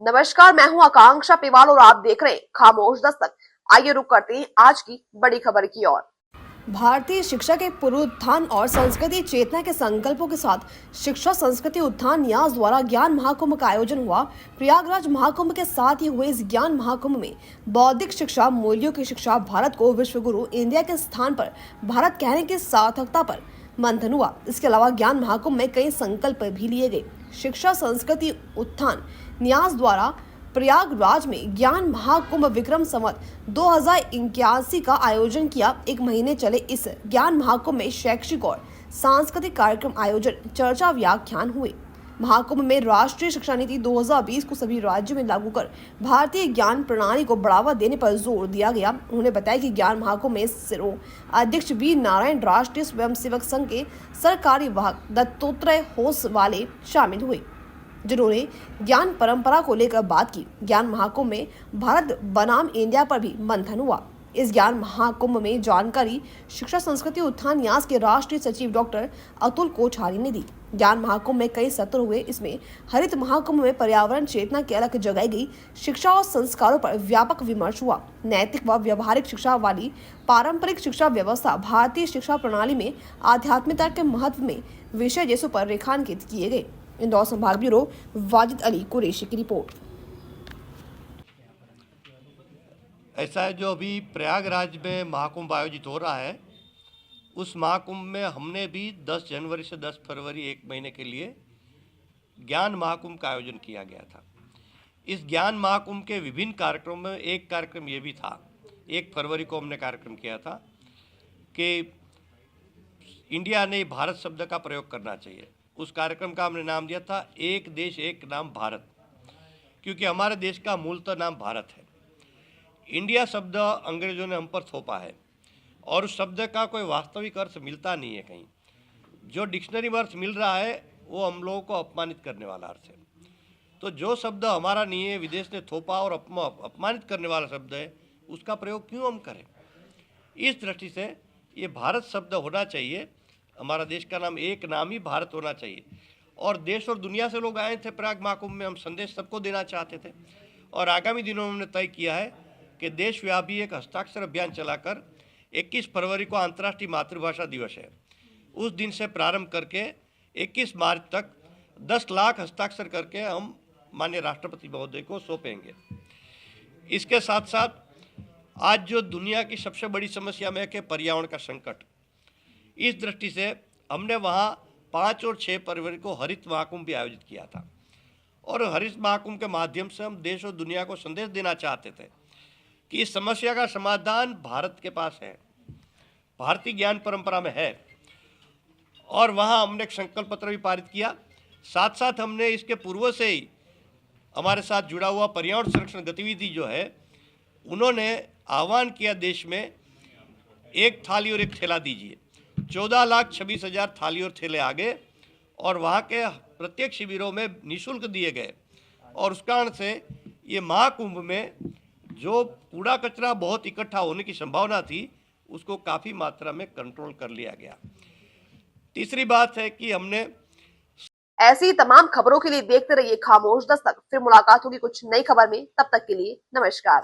नमस्कार, मैं हूं आकांक्षा पेवाल और आप देख रहे हैं खामोश दस्तक। आइए रुक करते हैं आज की बड़ी खबर की ओर। भारतीय शिक्षा के पुनरुत्थान और संस्कृति चेतना के संकल्पों के साथ शिक्षा संस्कृति उत्थान न्यास द्वारा ज्ञान महाकुंभ का आयोजन हुआ। प्रयागराज महाकुंभ के साथ ही हुए इस ज्ञान महाकुंभ में बौद्धिक शिक्षा, मूल्यों की शिक्षा, भारत को विश्व गुरु इंडिया के स्थान पर भारत कहने की सार्थकता पर मंथन हुआ। इसके अलावा ज्ञान महाकुंभ में कई संकल्प भी लिए गए। शिक्षा संस्कृति उत्थान न्यास द्वारा प्रयागराज में ज्ञान महाकुंभ विक्रम संवत 2081 का आयोजन किया। एक महीने चले इस ज्ञान महाकुंभ में शैक्षिक और सांस्कृतिक कार्यक्रम आयोजन, चर्चा, व्याख्यान हुए। महाकुंभ में राष्ट्रीय शिक्षा नीति 2020 को सभी राज्यों में लागू कर भारतीय ज्ञान प्रणाली को बढ़ावा देने पर जोर दिया गया। उन्होंने बताया कि ज्ञान महाकुंभ में सिरो अध्यक्ष वी नारायण, राष्ट्रीय स्वयंसेवक संघ के सरकारी वाहक दत्तात्रेय होस वाले शामिल हुए, जिन्होंने ज्ञान परंपरा को लेकर बात की। ज्ञान महाकुंभ में भारत बनाम इंडिया पर भी मंथन हुआ। इस ज्ञान महाकुंभ में जानकारी शिक्षा संस्कृति उत्थान न्यास के राष्ट्रीय सचिव डॉक्टर अतुल कोठारी ने दी। ज्ञान महाकुंभ में कई सत्र हुए। इसमें हरित महाकुंभ में पर्यावरण चेतना की अलग जगाई गई। शिक्षा और संस्कारों पर व्यापक विमर्श हुआ। नैतिक व व्यवहारिक शिक्षा वाली पारंपरिक शिक्षा व्यवस्था, भारतीय शिक्षा प्रणाली में आध्यात्मिकता के महत्व में विषय जैसों पर रेखांकित किए गए। इंदौर संभाग ब्यूरो वाजिद अली कुरैशी की रिपोर्ट। ऐसा है, जो अभी प्रयागराज में महाकुंभ आयोजित हो रहा है, उस महाकुंभ में हमने भी 10 जनवरी से 10 फरवरी एक महीने के लिए ज्ञान महाकुंभ का आयोजन किया गया था। इस ज्ञान महाकुंभ के विभिन्न कार्यक्रमों में एक कार्यक्रम ये भी था, 1 फरवरी को हमने कार्यक्रम किया था कि इंडिया ने भारत शब्द का प्रयोग करना चाहिए। उस कार्यक्रम का हमने नाम दिया था एक देश एक नाम भारत, क्योंकि हमारे देश का मूलतः नाम भारत है। इंडिया शब्द अंग्रेजों ने हम पर थोपा है और उस शब्द का कोई वास्तविक अर्थ मिलता नहीं है। कहीं जो डिक्शनरी में अर्थ मिल रहा है वो हम लोगों को अपमानित करने वाला अर्थ है। तो जो शब्द हमारा नहीं है, विदेश ने थोपा और अपमानित करने वाला शब्द है, उसका प्रयोग क्यों हम करें। इस दृष्टि से ये भारत शब्द होना चाहिए। हमारा देश का नाम एक नाम ही भारत होना चाहिए। और देश और दुनिया से लोग आए थे प्रयाग महाकुंभ में। हम संदेश सबको देना चाहते थे और आगामी दिनों में हमने तय किया है कि देशव्यापी एक हस्ताक्षर अभियान चलाकर 21 फरवरी को अंतर्राष्ट्रीय मातृभाषा दिवस है, उस दिन से प्रारंभ करके 21 मार्च तक 10 लाख हस्ताक्षर करके हम माननीय राष्ट्रपति महोदय को सौंपेंगे। इसके साथ साथ आज जो दुनिया की सबसे बड़ी समस्या में है कि पर्यावरण का संकट, इस दृष्टि से हमने वहाँ 5 और 6 फरवरी को हरित महाकुंभ भी आयोजित किया था। और हरित महाकुंभ के माध्यम से हम देश और दुनिया को संदेश देना चाहते थे कि इस समस्या का समाधान भारत के पास है, भारतीय ज्ञान परंपरा में है। और वहाँ हमने एक संकल्प पत्र भी पारित किया। साथ साथ हमने इसके पूर्व से ही हमारे साथ जुड़ा हुआ पर्यावरण संरक्षण गतिविधि जो है, उन्होंने आह्वान किया देश में एक थाली और एक थैला दीजिए। 14,26,000 थाली और थैले आ गए और वहाँ के प्रत्येक शिविरों में निःशुल्क दिए गए। और उस कारण से ये महाकुंभ में जो कूड़ा कचरा बहुत इकट्ठा होने की संभावना थी, उसको काफ़ी मात्रा में कंट्रोल कर लिया गया। तीसरी बात है कि हमने ऐसी तमाम खबरों के लिए देखते रहिए खामोश दस्तक। फिर मुलाकात होगी कुछ नई खबर में। तब तक के लिए नमस्कार।